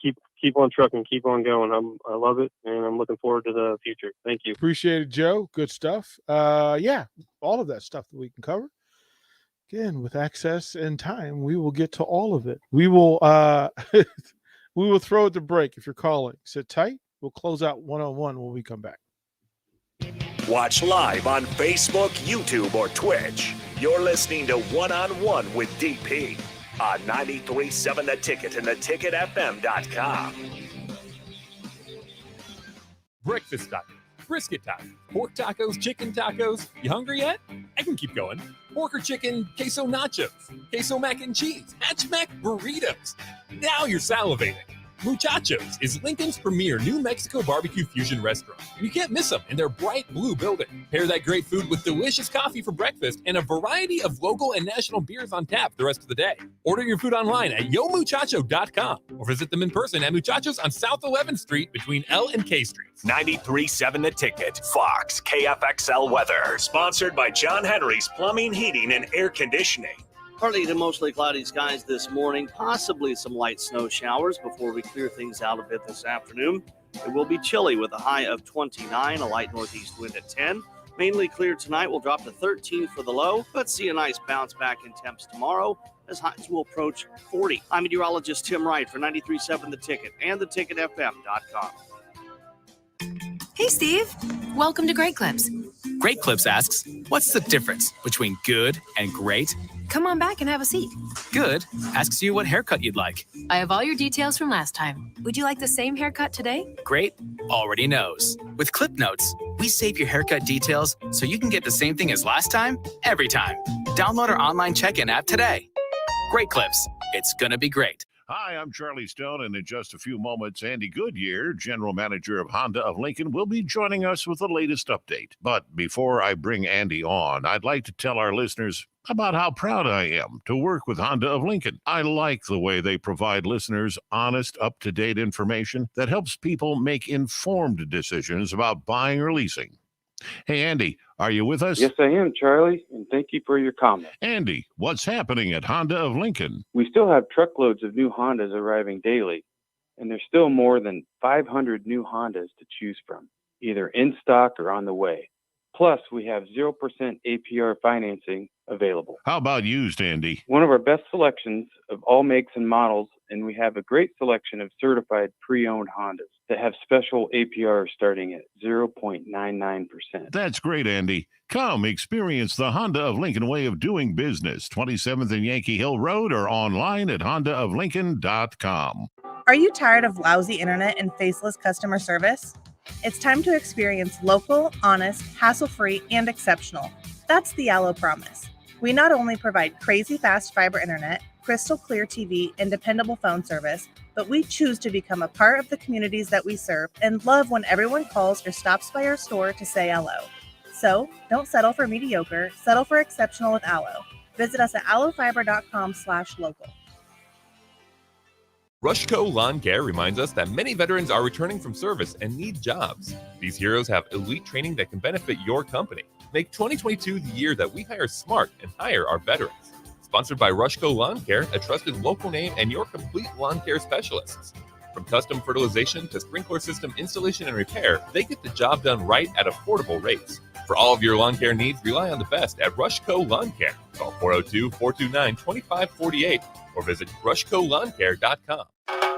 Speaker 15: keep on trucking, keep on going. I love it, and I'm looking forward to the future. Thank you.
Speaker 1: Appreciate it, Joe. Good stuff. Yeah, all of that stuff that we can cover. Again, with access and time, we will get to all of it. We will we will throw it to break if you're calling. Sit tight. We'll close out one-on-one when we come back.
Speaker 6: Watch live on Facebook, YouTube, or Twitch. You're listening to One-on-One with DP on 93.7 The Ticket and theticketfm.com.
Speaker 3: Breakfast tacos, brisket tacos, pork tacos, chicken tacos. You hungry yet? I can keep going. Pork or chicken, queso nachos, queso mac and cheese, hatch mac burritos. Now you're salivating. Muchachos is Lincoln's premier New Mexico barbecue fusion restaurant. And you can't miss them in their bright blue building. Pair that great food with delicious coffee for breakfast and a variety of local and national beers on tap the rest of the day. Order your food online at yomuchacho.com or visit them in person at Muchachos on South 11th Street between L and K Streets.
Speaker 6: 93.7 The Ticket, Fox, KFXL weather. Sponsored by John Henry's Plumbing, Heating, and Air Conditioning.
Speaker 8: Partly to mostly cloudy skies this morning, possibly some light snow showers before we clear things out a bit this afternoon. It will be chilly with a high of 29, a light northeast wind at 10. Mainly clear tonight, we'll drop to 13 for the low, but see a nice bounce back in temps tomorrow as highs will approach 40. I'm meteorologist Tim Wright for 93.7 The Ticket and theticketfm.com.
Speaker 11: Hey, Steve. Welcome to Great Clips.
Speaker 12: Great Clips asks, what's the difference between good and great?
Speaker 11: Come on back and have a seat.
Speaker 12: Good asks you what haircut you'd like.
Speaker 11: I have all your details from last time. Would you like the same haircut today?
Speaker 12: Great already knows. With Clip Notes, we save your haircut details so you can get the same thing as last time, every time. Download our online check-in app today. Great Clips. It's gonna be great.
Speaker 16: Hi, I'm Charlie Stone, and in just a few moments, Andy Goodyear, General Manager of Honda of Lincoln, will be joining us with the latest update. But before I bring Andy on, I'd like to tell our listeners about how proud I am to work with Honda of Lincoln. I like the way they provide listeners honest, up-to-date information that helps people make informed decisions about buying or leasing. Hey, Andy, are you with us?
Speaker 17: Yes, I am, Charlie, and thank you for your comment.
Speaker 16: Andy, what's happening at Honda of Lincoln?
Speaker 17: We still have truckloads of new Hondas arriving daily, and there's still more than 500 new Hondas to choose from, either in stock or on the way. Plus, we have 0% APR financing available.
Speaker 16: How about used, Andy?
Speaker 17: One of our best selections of all makes and models, and we have a great selection of certified pre-owned Hondas that have special APR starting at 0.99%.
Speaker 16: That's great, Andy. Come experience the Honda of Lincoln way of doing business. 27th and Yankee Hill Road or online at hondaoflincoln.com.
Speaker 18: Are you tired of lousy internet and faceless customer service? It's time to experience local, honest, hassle-free, and exceptional. That's the Allo Promise. We not only provide crazy fast fiber internet, crystal clear TV, and dependable phone service, but we choose to become a part of the communities that we serve and love when everyone calls or stops by our store to say hello. So don't settle for mediocre, settle for exceptional with Allo. Visit us at allofiber.com/local.
Speaker 3: Rushco Lawn Care reminds us that many veterans are returning from service and need jobs. These heroes have elite training that can benefit your company. Make 2022 the year that we hire smart and hire our veterans. Sponsored by Rushco Lawn Care, a trusted local name and your complete lawn care specialists. From custom fertilization to sprinkler system installation and repair, they get the job done right at affordable rates. For all of your lawn care needs, rely on the best at Rushco Lawn Care. Call 402-429-2548 or visit rushcolawn.care.com.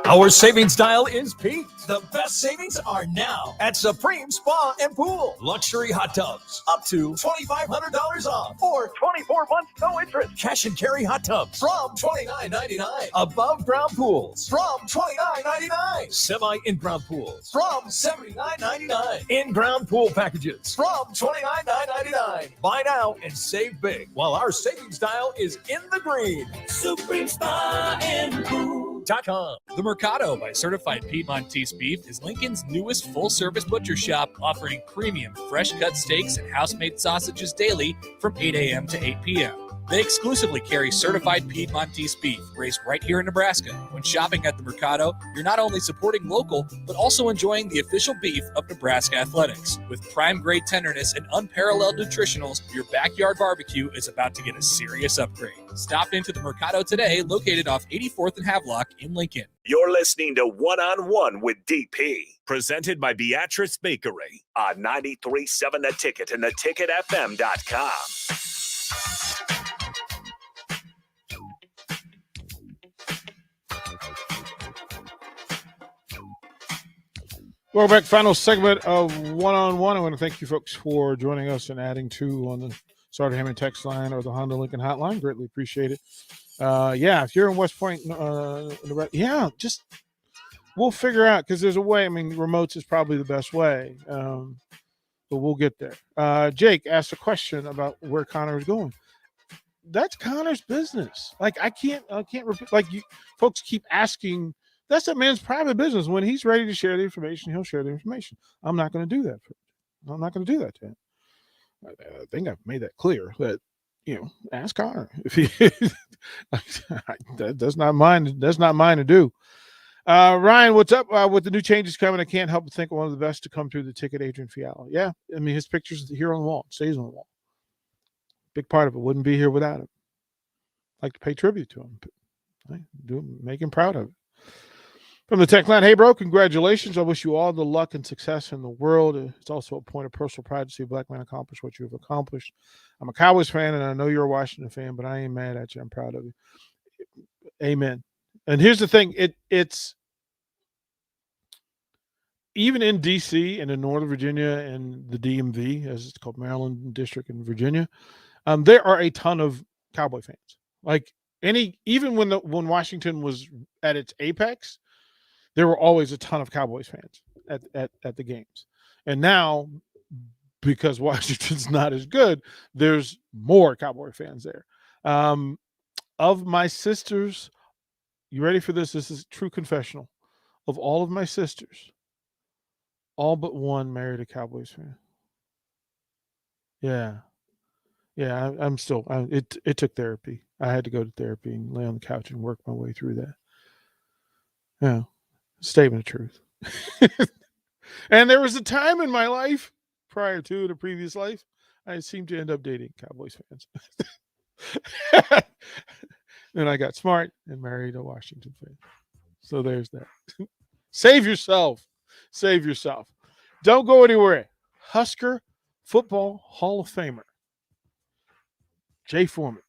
Speaker 13: Our savings dial is peaked. The best savings are now at Supreme Spa and Pool. Luxury hot tubs up to $2,500 off or 24 months no interest. Cash and carry hot tubs from $29.99. Above ground pools from $29.99. Semi in-ground pools from $79.99. In-ground pool packages from $29.99. Buy now and save big while our savings dial is in the green. Supreme Spa and Pool.com.
Speaker 10: The Mercado by Certified Piedmontese Beef is Lincoln's newest full-service butcher shop, offering premium fresh-cut steaks and house-made sausages daily from 8 a.m. to 8 p.m. They exclusively carry certified Piedmontese beef raised right here in Nebraska. When shopping at the Mercado, you're not only supporting local, but also enjoying the official beef of Nebraska Athletics. With prime-grade tenderness and unparalleled nutritionals, your backyard barbecue is about to get a serious upgrade. Stop into the Mercado today, located off 84th and Havelock in Lincoln.
Speaker 6: You're listening to One-on-One with DP, presented by Beatrice Bakery on 93.7 The Ticket and theticketfm.com.
Speaker 1: Welcome back. Final segment of One-on-One. I want to thank you folks for joining us and adding to on the Sartor Hammond text line or the Honda Lincoln hotline. Greatly appreciate it. If you're in West Point, just we'll figure out, because there's a way. I mean, remotes is probably the best way, but we'll get there. Jake asked a question about where Connor is going. That's Connor's business. Like I can't repeat. Like you folks keep asking. That's that man's private business. When he's ready to share the information, he'll share the information. I'm not going to do that. I'm not going to do that to him. I think I've made that clear. That ask Connor if he. That's not mine. That's not mine to do. Ryan, what's up with the new changes coming? I can't help but think one of the best to come through the ticket, Adrian Fiala. Yeah, I mean his picture's here on the wall. It stays on the wall. Big part of it. Wouldn't be here without him. Like to pay tribute to him. Make him proud of it. From the tech line, hey, bro, congratulations. I wish you all the luck and success in the world. It's also a point of personal pride to see a black man accomplish what you have accomplished. I'm a Cowboys fan, and I know you're a Washington fan, but I ain't mad at you. I'm proud of you. Amen. And here's the thing. It's even in D.C. and in Northern Virginia and the DMV, as it's called, Maryland District in Virginia, there are a ton of Cowboy fans. Like even when Washington was at its apex, there were always a ton of Cowboys fans at the games. And now, because Washington's not as good, there's more Cowboy fans there. Of my sisters, you ready for this? This is true confessional. Of all of my sisters, all but one married a Cowboys fan. Yeah. I'm still. It took therapy. I had to go to therapy and lay on the couch and work my way through that. Yeah. Statement of truth. And there was a time in my life prior to in a previous life, I seem to end up dating Cowboys fans. Then I got smart and married a Washington fan. So there's that. Save yourself. Save yourself. Don't go anywhere. Husker Football Hall of Famer Jay Foreman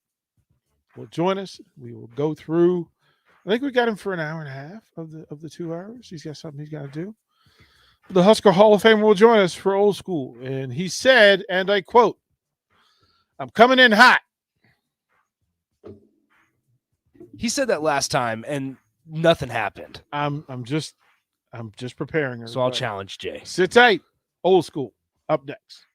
Speaker 1: will join us. We will go through. I think we got him for an hour and a half of the 2 hours. He's got something he's got to do. The Husker Hall of Famer will join us for Old School. And he said, and I quote, "I'm coming in hot."
Speaker 4: He said that last time, and nothing happened.
Speaker 1: I'm just preparing her.
Speaker 4: So I'll challenge Jay.
Speaker 1: Sit tight. Old School up next.